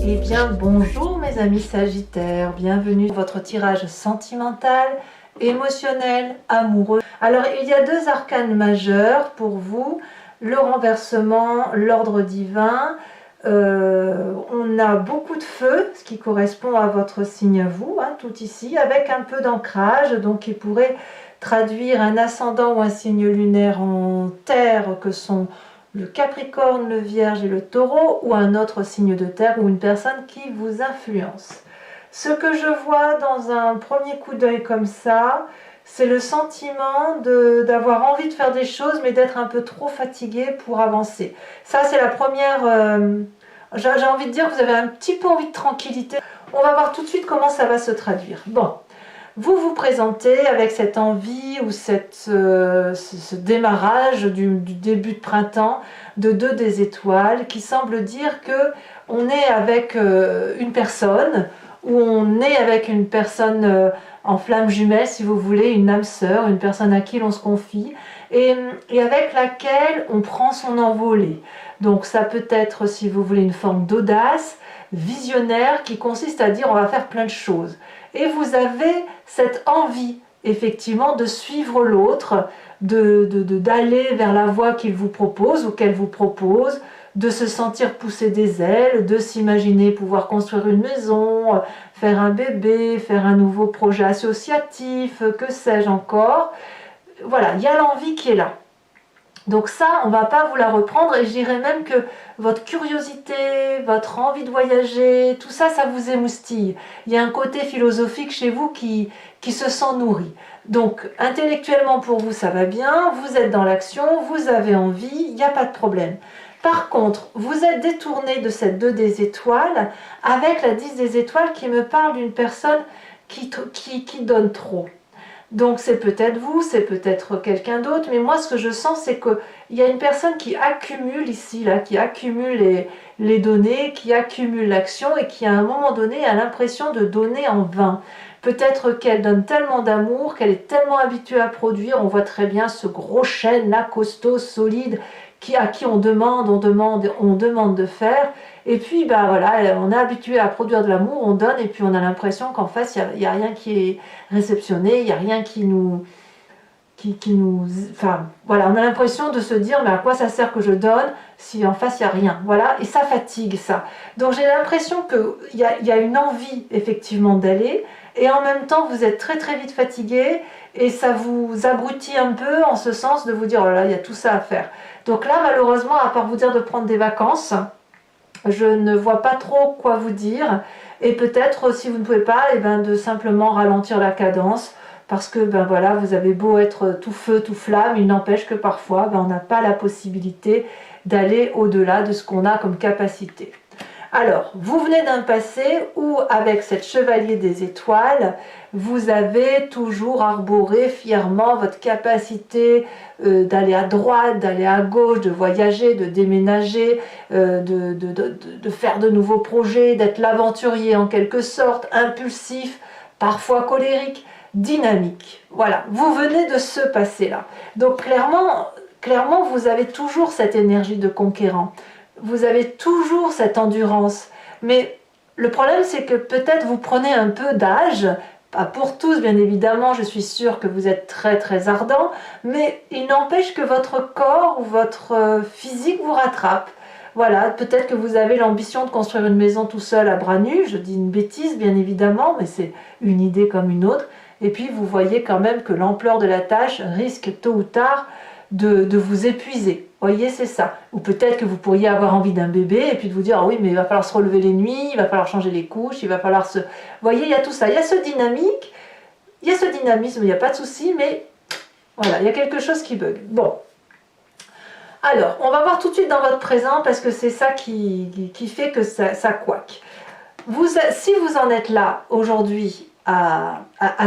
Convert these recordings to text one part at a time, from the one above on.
Eh bien bonjour mes amis Sagittaires, bienvenue dans votre tirage sentimental, émotionnel, amoureux. Alors il y a deux arcanes majeurs pour vous, le renversement, l'ordre divin. On a beaucoup de feu, ce qui correspond à votre signe à vous, hein, tout ici, avec un peu d'ancrage, donc qui pourrait traduire un ascendant ou un signe lunaire en terre que sont le Capricorne, le Vierge et le Taureau, ou un autre signe de terre ou une personne qui vous influence. Ce que je vois dans un premier coup d'œil comme ça, c'est le sentiment d'avoir envie de faire des choses mais d'être un peu trop fatigué pour avancer. Ça c'est la première... j'ai envie de dire que vous avez un petit peu envie de tranquillité. On va voir tout de suite comment ça va se traduire. Bon. Vous vous présentez avec cette envie ou ce démarrage du début de printemps de 2 des étoiles qui semble dire que on est avec une personne ou on est avec une personne en flamme jumelle si vous voulez, une âme sœur, une personne à qui l'on se confie et avec laquelle on prend son envolée. Donc ça peut être, si vous voulez, une forme d'audace visionnaire qui consiste à dire on va faire plein de choses. Et vous avez cette envie, effectivement, de suivre l'autre, d'aller vers la voie qu'il vous propose ou qu'elle vous propose, de se sentir pousser des ailes, de s'imaginer pouvoir construire une maison, faire un bébé, faire un nouveau projet associatif, que sais-je encore. Voilà, il y a l'envie qui est là. Donc ça, on ne va pas vous la reprendre et je dirais même que votre curiosité, votre envie de voyager, tout ça, ça vous émoustille. Il y a un côté philosophique chez vous qui se sent nourri. Donc intellectuellement pour vous, ça va bien, vous êtes dans l'action, vous avez envie, il n'y a pas de problème. Par contre, vous êtes détourné de cette 2 des étoiles avec la 10 des étoiles qui me parle d'une personne qui donne trop. Donc c'est peut-être vous, c'est peut-être quelqu'un d'autre, mais moi ce que je sens c'est qu'il y a une personne qui accumule ici, là, qui accumule les données, qui accumule l'action et qui à un moment donné a l'impression de donner en vain. Peut-être qu'elle donne tellement d'amour, qu'elle est tellement habituée à produire, on voit très bien ce gros chêne là, costaud, solide, à qui on demande de faire. Et puis ben voilà, on est habitué à produire de l'amour, on donne et puis on a l'impression qu'en face il n'y a rien qui est réceptionné, il n'y a rien qui nous... Enfin voilà, on a l'impression de se dire mais à quoi ça sert que je donne si en face il n'y a rien. Voilà, et ça fatigue ça. Donc j'ai l'impression qu'il y a une envie effectivement d'aller et en même temps vous êtes très très vite fatigué et ça vous abrutit un peu en ce sens de vous dire oh là là, il y a tout ça à faire. Donc là malheureusement, à part vous dire de prendre des vacances, je ne vois pas trop quoi vous dire et peut-être si vous ne pouvez pas, et ben, de simplement ralentir la cadence parce que ben voilà, vous avez beau être tout feu, tout flamme, il n'empêche que parfois ben, on n'a pas la possibilité d'aller au-delà de ce qu'on a comme capacité. Alors, vous venez d'un passé où, avec cette chevalier des étoiles, vous avez toujours arboré fièrement votre capacité d'aller à droite, d'aller à gauche, de voyager, de déménager, de faire de nouveaux projets, d'être l'aventurier en quelque sorte, impulsif, parfois colérique, dynamique. Voilà, vous venez de ce passé-là. Donc clairement, vous avez toujours cette énergie de conquérant. Vous avez toujours cette endurance, mais le problème c'est que peut-être vous prenez un peu d'âge, pas pour tous bien évidemment, je suis sûre que vous êtes très très ardent, mais il n'empêche que votre corps ou votre physique vous rattrape. Voilà, peut-être que vous avez l'ambition de construire une maison tout seul à bras nus, je dis une bêtise bien évidemment, mais c'est une idée comme une autre, et puis vous voyez quand même que l'ampleur de la tâche risque tôt ou tard de vous épuiser. Voyez, c'est ça. Ou peut-être que vous pourriez avoir envie d'un bébé et puis de vous dire, ah oui, mais il va falloir se relever les nuits, il va falloir changer les couches, il va falloir se... Voyez, il y a tout ça. Il y a ce dynamique, il y a ce dynamisme, il n'y a pas de souci, mais voilà, il y a quelque chose qui bug. Bon. Alors, on va voir tout de suite dans votre présent parce que c'est ça qui fait que ça couaque. Si vous en êtes là aujourd'hui à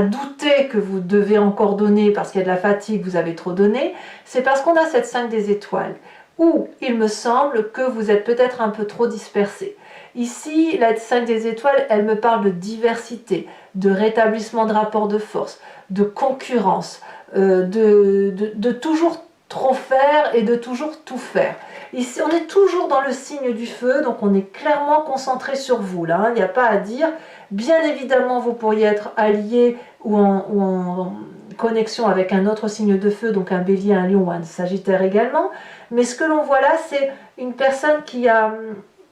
douter que vous devez encore donner parce qu'il y a de la fatigue, vous avez trop donné, c'est parce qu'on a cette 5 des étoiles où il me semble que vous êtes peut-être un peu trop dispersé. Ici, la 5 des étoiles, elle me parle de diversité, de rétablissement de rapports de force, de concurrence, de toujours trop faire et de toujours tout faire. Ici, on est toujours dans le signe du feu, donc on est clairement concentré sur vous, là, hein, il n'y a pas à dire. Bien évidemment, vous pourriez être allié ou en connexion avec un autre signe de feu, donc un bélier, un lion ou un sagittaire également. Mais ce que l'on voit là, c'est une personne qui a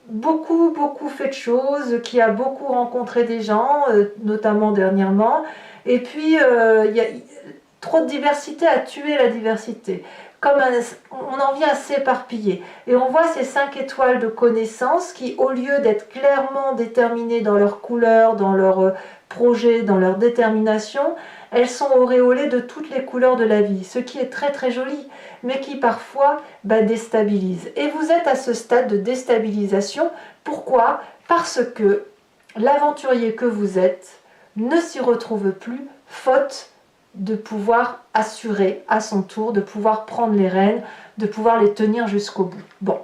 beaucoup fait de choses, qui a beaucoup rencontré des gens, notamment dernièrement. Et puis, il y a trop de diversité a tué la diversité. On en vient à s'éparpiller. Et on voit ces 5 étoiles de connaissance qui, au lieu d'être clairement déterminées dans leur couleur, dans leur projet, dans leur détermination, elles sont auréolées de toutes les couleurs de la vie, ce qui est très joli, mais qui parfois déstabilise. Et vous êtes à ce stade de déstabilisation. Pourquoi? Parce que l'aventurier que vous êtes ne s'y retrouve plus, faute de pouvoir assurer à son tour, de pouvoir prendre les rênes, de pouvoir les tenir jusqu'au bout. Bon,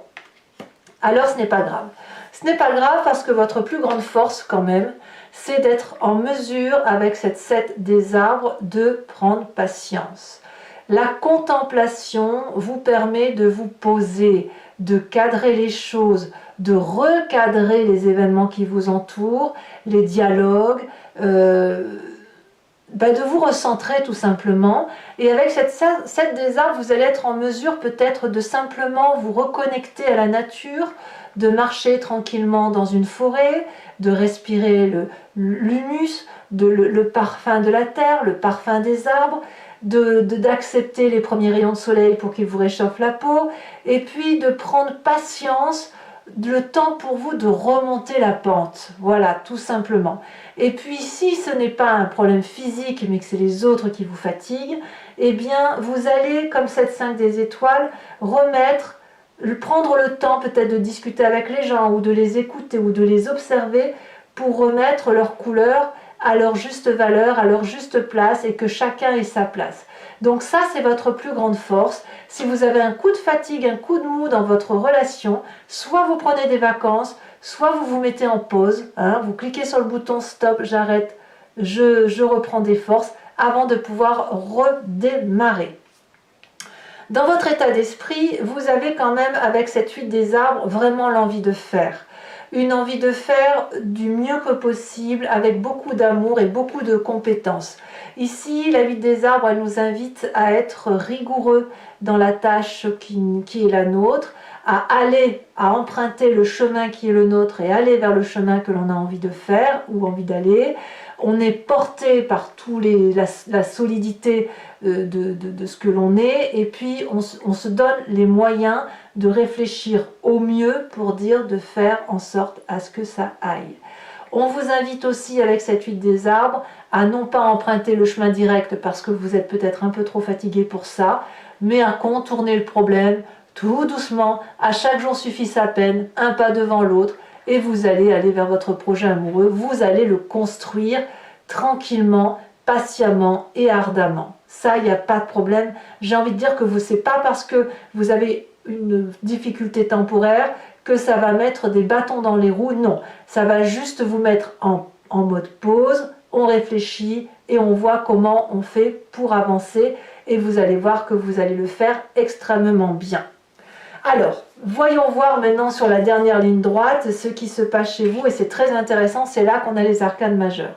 alors ce n'est pas grave. Ce n'est pas grave parce que votre plus grande force quand même, c'est d'être en mesure, avec cette 7 des arbres, de prendre patience. La contemplation vous permet de vous poser, de cadrer les choses, de recadrer les événements qui vous entourent, les dialogues, de vous recentrer tout simplement. Et avec cette 7 des arbres, vous allez être en mesure peut-être de simplement vous reconnecter à la nature, de marcher tranquillement dans une forêt, de respirer l'humus, le parfum de la terre, le parfum des arbres, d'accepter les premiers rayons de soleil pour qu'ils vous réchauffent la peau, et puis de prendre patience, le temps pour vous de remonter la pente, voilà, tout simplement. Et puis si ce n'est pas un problème physique, mais que c'est les autres qui vous fatiguent, eh bien vous allez, comme cette 5 des étoiles, prendre le temps peut-être de discuter avec les gens, ou de les écouter, ou de les observer, pour remettre leur couleur à leur juste valeur, à leur juste place, et que chacun ait sa place. Donc ça, c'est votre plus grande force. Si vous avez un coup de fatigue, un coup de mou dans votre relation, soit vous prenez des vacances, soit vous vous mettez en pause, hein, vous cliquez sur le bouton stop, j'arrête, je reprends des forces, avant de pouvoir redémarrer. Dans votre état d'esprit, vous avez quand même, avec cette 8 des arbres, vraiment l'envie de faire. Une envie de faire du mieux que possible, avec beaucoup d'amour et beaucoup de compétences. Ici, la 8 des arbres, elle nous invite à être rigoureux dans la tâche qui est la nôtre, à emprunter le chemin qui est le nôtre et aller vers le chemin que l'on a envie de faire ou envie d'aller. On est porté par la solidité de ce que l'on est, et puis on se donne les moyens de réfléchir au mieux pour de faire en sorte à ce que ça aille. On vous invite aussi, avec cette 8 des arbres, à non pas emprunter le chemin direct parce que vous êtes peut-être un peu trop fatigué pour ça, mais à contourner le problème tout doucement. À chaque jour suffit sa peine, un pas devant l'autre, et vous allez aller vers votre projet amoureux. Vous allez le construire tranquillement, patiemment et ardemment. Ça, il n'y a pas de problème. J'ai envie de dire que c'est pas parce que vous avez une difficulté temporaire que ça va mettre des bâtons dans les roues. Non, ça va juste vous mettre en mode pause, on réfléchit et on voit comment on fait pour avancer, et vous allez voir que vous allez le faire extrêmement bien. Alors, voyons voir maintenant sur la dernière ligne droite ce qui se passe chez vous, et c'est très intéressant, c'est là qu'on a les arcanes majeurs.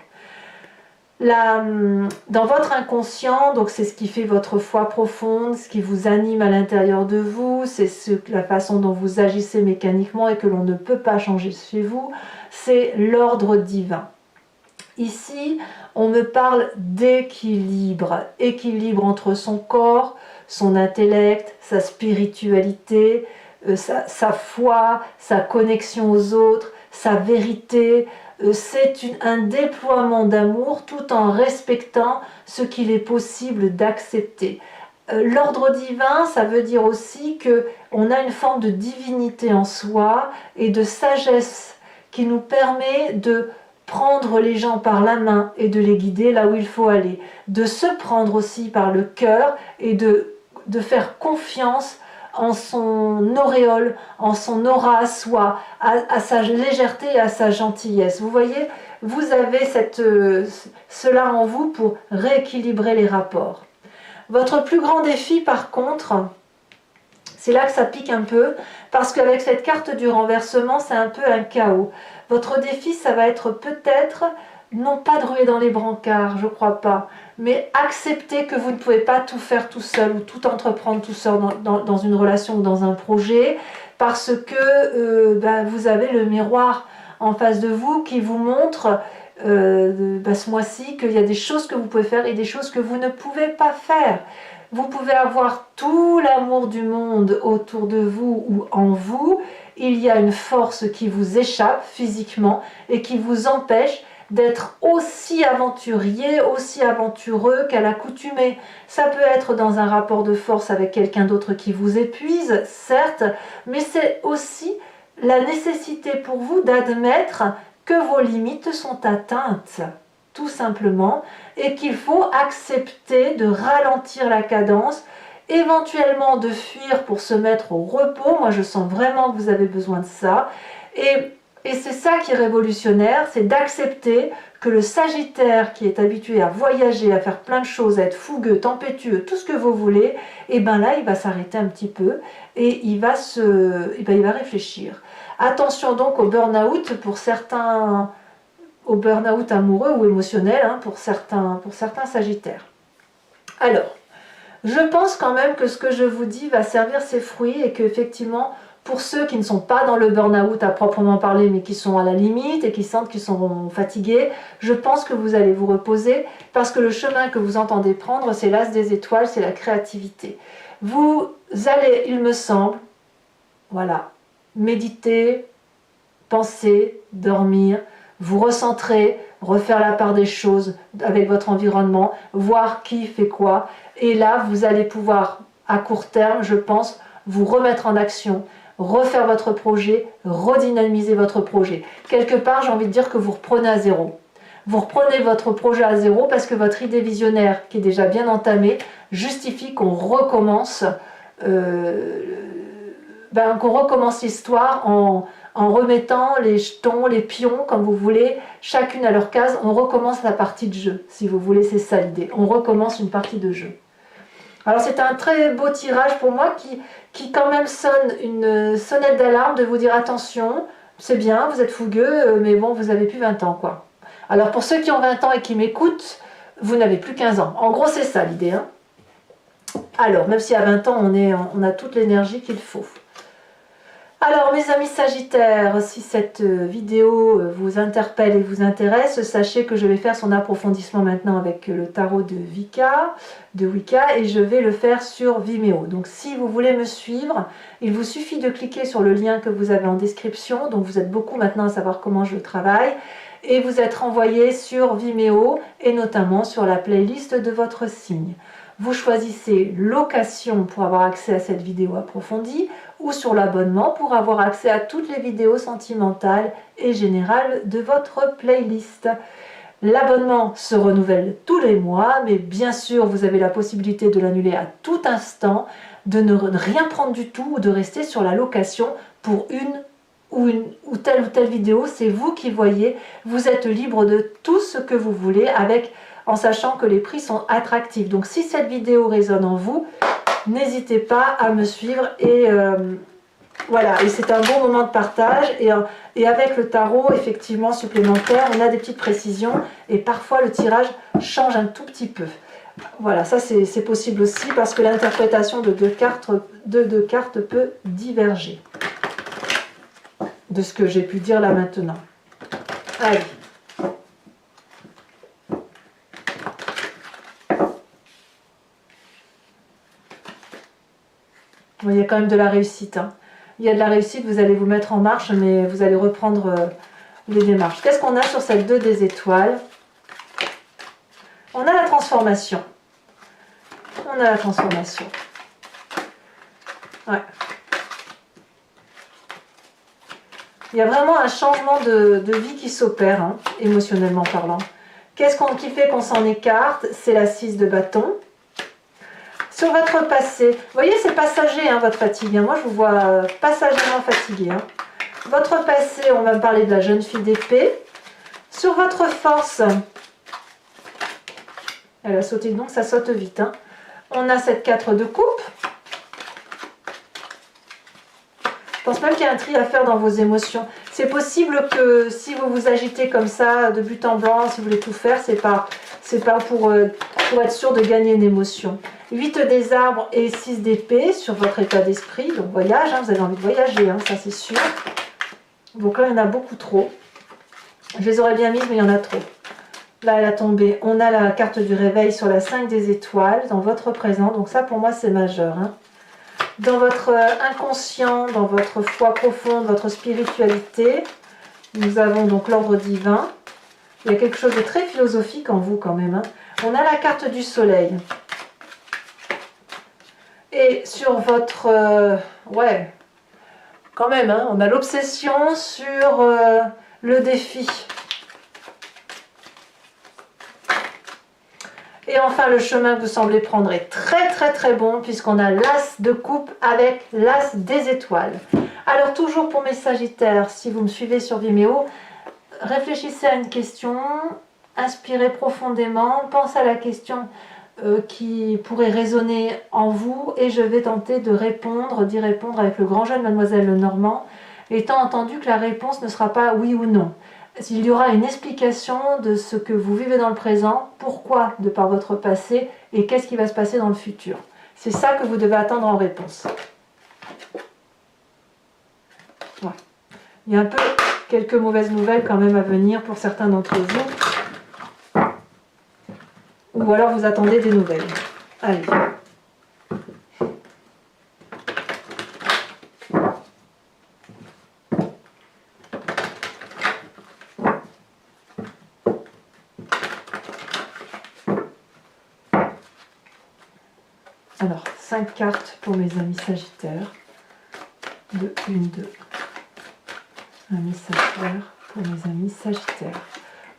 Dans votre inconscient, donc c'est ce qui fait votre foi profonde, ce qui vous anime à l'intérieur de vous, c'est la façon dont vous agissez mécaniquement et que l'on ne peut pas changer chez vous, c'est l'ordre divin. Ici, on me parle d'équilibre, équilibre entre son corps, son intellect, sa spiritualité, sa foi, sa connexion aux autres, sa vérité. C'est un déploiement d'amour tout en respectant ce qu'il est possible d'accepter. L'ordre divin, ça veut dire aussi qu'on a une forme de divinité en soi et de sagesse qui nous permet de prendre les gens par la main et de les guider là où il faut aller, de se prendre aussi par le cœur et de faire confiance en son auréole, en son aura à soi, à sa légèreté et à sa gentillesse. Vous voyez, vous avez cela en vous pour rééquilibrer les rapports. Votre plus grand défi, par contre, C'est là que ça pique un peu, parce qu'avec cette carte du renversement, c'est un peu un chaos. Votre défi, ça va être peut-être, non pas de ruer dans les brancards, je crois pas, mais accepter que vous ne pouvez pas tout faire tout seul ou tout entreprendre tout seul dans une relation ou dans un projet, parce que vous avez le miroir en face de vous qui vous montre ce mois-ci qu'il y a des choses que vous pouvez faire et des choses que vous ne pouvez pas faire. Vous pouvez avoir tout l'amour du monde autour de vous ou en vous. Il y a une force qui vous échappe physiquement et qui vous empêche d'être aussi aventurier, aussi aventureux qu'à l'accoutumée. Ça peut être dans un rapport de force avec quelqu'un d'autre qui vous épuise, certes, mais c'est aussi la nécessité pour vous d'admettre que vos limites sont atteintes, tout simplement, et qu'il faut accepter de ralentir la cadence, éventuellement de fuir pour se mettre au repos. Moi, je sens vraiment que vous avez besoin de ça. Et c'est ça qui est révolutionnaire, c'est d'accepter que le Sagittaire qui est habitué à voyager, à faire plein de choses, à être fougueux, tempétueux, tout ce que vous voulez, et bien là, il va s'arrêter un petit peu et il va réfléchir. Attention donc au burn-out pour certains, au burn-out amoureux ou émotionnel pour certains Sagittaires. Alors, je pense quand même que ce que je vous dis va servir ses fruits et qu'effectivement, pour ceux qui ne sont pas dans le burn-out à proprement parler, mais qui sont à la limite et qui sentent qu'ils sont fatigués, je pense que vous allez vous reposer parce que le chemin que vous entendez prendre, c'est l'as des étoiles, c'est la créativité. Vous allez, il me semble, voilà, méditer, penser, dormir, vous recentrer, refaire la part des choses avec votre environnement, voir qui fait quoi. Et là, vous allez pouvoir, à court terme, je pense, vous remettre en action, refaire votre projet, redynamiser votre projet. Quelque part, j'ai envie de dire que vous reprenez à zéro. Vous reprenez votre projet à zéro parce que votre idée visionnaire, qui est déjà bien entamée, justifie qu'on recommence l'histoire en remettant les jetons, les pions, comme vous voulez, chacune à leur case. On recommence la partie de jeu, si vous voulez, c'est ça l'idée. On recommence une partie de jeu. Alors c'est un très beau tirage pour moi qui quand même sonne une sonnette d'alarme de vous dire attention, c'est bien, vous êtes fougueux, mais bon, vous avez plus 20 ans quoi. Alors pour ceux qui ont 20 ans et qui m'écoutent, vous n'avez plus 15 ans. En gros c'est ça l'idée. Alors même si à 20 ans on a toute l'énergie qu'il faut. Alors mes amis Sagittaires, si cette vidéo vous interpelle et vous intéresse, sachez que je vais faire son approfondissement maintenant avec le tarot de Wicca et je vais le faire sur Vimeo. Donc si vous voulez me suivre, il vous suffit de cliquer sur le lien que vous avez en description, donc vous êtes beaucoup maintenant à savoir comment je travaille, et vous êtes renvoyé sur Vimeo et notamment sur la playlist de votre signe. Vous choisissez location pour avoir accès à cette vidéo approfondie ou sur l'abonnement pour avoir accès à toutes les vidéos sentimentales et générales de votre playlist. L'abonnement se renouvelle tous les mois, mais bien sûr vous avez la possibilité de l'annuler à tout instant, de ne rien prendre du tout ou de rester sur la location pour une ou telle vidéo. C'est vous qui voyez, vous êtes libre de tout ce que vous voulez en sachant que les prix sont attractifs. Donc si cette vidéo résonne en vous, n'hésitez pas à me suivre et voilà, et c'est un bon moment de partage et avec le tarot effectivement supplémentaire, on a des petites précisions et parfois le tirage change un tout petit peu. Voilà, ça c'est possible aussi parce que l'interprétation de deux cartes peut diverger de ce que j'ai pu dire là maintenant. Allez. Il y a quand même de la réussite. Il y a de la réussite, vous allez vous mettre en marche, mais vous allez reprendre les démarches. Qu'est-ce qu'on a sur cette 2 des étoiles? On a la transformation. On a la transformation. Ouais. Il y a vraiment un changement de vie qui s'opère, émotionnellement parlant. Qu'est-ce qui fait qu'on s'en écarte? C'est la 6 de bâton. Sur votre passé, vous voyez c'est passager votre fatigue, moi je vous vois passagèrement fatigué. Votre passé, on va me parler de la jeune fille d'épée. Sur votre force, elle a sauté donc ça saute vite. On a cette 4 de coupe. Je pense même qu'il y a un tri à faire dans vos émotions. C'est possible que si vous vous agitez comme ça, de but en blanc, si vous voulez tout faire, c'est pas pour être sûr de gagner une émotion. 8 des arbres et 6 d'épée sur votre état d'esprit. Donc voyage, hein, vous avez envie de voyager, hein, ça c'est sûr. Donc là, il y en a beaucoup trop. Je les aurais bien mises, mais il y en a trop. Là, elle a tombé. On a la carte du réveil sur la 5 des étoiles dans votre présent. Donc ça, pour moi, c'est majeur. Hein. Dans votre inconscient, dans votre foi profonde, votre spiritualité, nous avons donc l'ordre divin. Il y a quelque chose de très philosophique en vous quand même. Hein. On a la carte du soleil. Et sur votre... ouais, quand même, hein, on a l'obsession sur le défi. Et enfin, le chemin que vous semblez prendre est très bon puisqu'on a l'as de coupe avec l'as des étoiles. Alors toujours pour mes sagittaires, si vous me suivez sur Vimeo, réfléchissez à une question, inspirez profondément, pensez à la question qui pourrait résonner en vous et je vais tenter d'y répondre avec le grand jeu de Mademoiselle Lenormand, étant entendu que la réponse ne sera pas oui ou non. Il y aura une explication de ce que vous vivez dans le présent, pourquoi de par votre passé et qu'est-ce qui va se passer dans le futur. C'est ça que vous devez attendre en réponse. Ouais. Il y a un peu quelques mauvaises nouvelles quand même à venir pour certains d'entre vous. Ou alors vous attendez des nouvelles. Allez. Alors, 5 cartes pour mes amis sagittaires. 2, 1, 2. Un message clair pour mes amis sagittaires.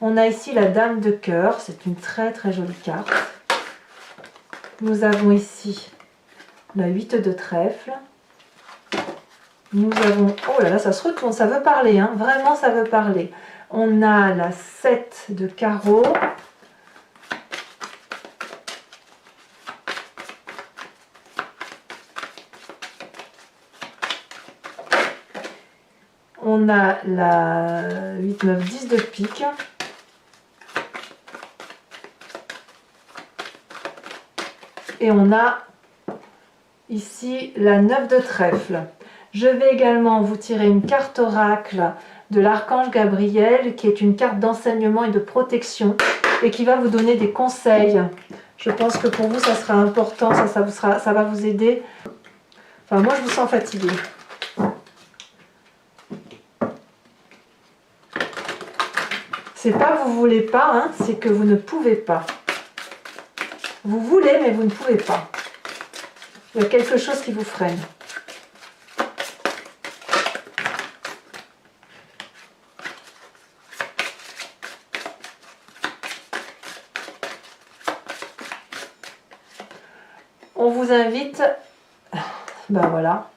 On a ici la dame de cœur, c'est une très jolie carte. Nous avons ici la 8 de trèfle. Nous avons, oh là là, ça se retourne, ça veut parler, hein, vraiment ça veut parler. On a la 7 de carreau. On a la 8, 9, 10 de pique. Et on a ici la 9 de trèfle. Je vais également vous tirer une carte oracle de l'archange Gabriel, qui est une carte d'enseignement et de protection, et qui va vous donner des conseils. Je pense que pour vous, ça sera important, ça va vous aider. Enfin, moi, je vous sens fatiguée. C'est pas vous voulez pas, hein, c'est que vous ne pouvez pas. Vous voulez, mais vous ne pouvez pas. Il y a quelque chose qui vous freine. On vous invite, ben voilà,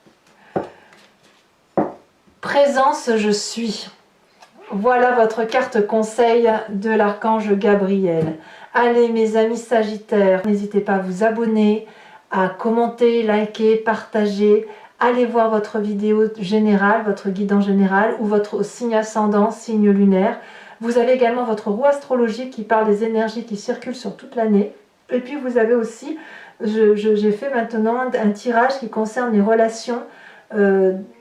présence je suis. Voilà votre carte conseil de l'archange Gabriel. Allez mes amis sagittaires, n'hésitez pas à vous abonner, à commenter, liker, partager. Allez voir votre vidéo générale, votre guidance général ou votre signe ascendant, signe lunaire. Vous avez également votre roue astrologique qui parle des énergies qui circulent sur toute l'année. Et puis vous avez aussi, j'ai fait maintenant un tirage qui concerne les relations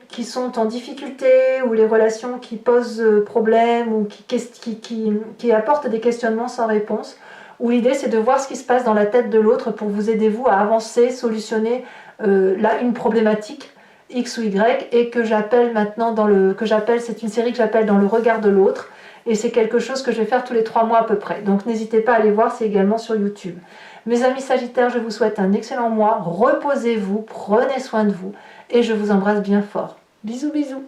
qui sont en difficulté ou les relations qui posent problème ou qui apportent des questionnements sans réponse, où l'idée c'est de voir ce qui se passe dans la tête de l'autre pour vous aider vous à avancer, solutionner une problématique X ou Y, et que j'appelle maintenant c'est une série que j'appelle dans le regard de l'autre, et c'est quelque chose que je vais faire tous les 3 mois à peu près, donc n'hésitez pas à aller voir, c'est également sur YouTube. Mes amis sagittaires, je vous souhaite un excellent mois, reposez-vous, prenez soin de vous, et je vous embrasse bien fort. Bisous bisous.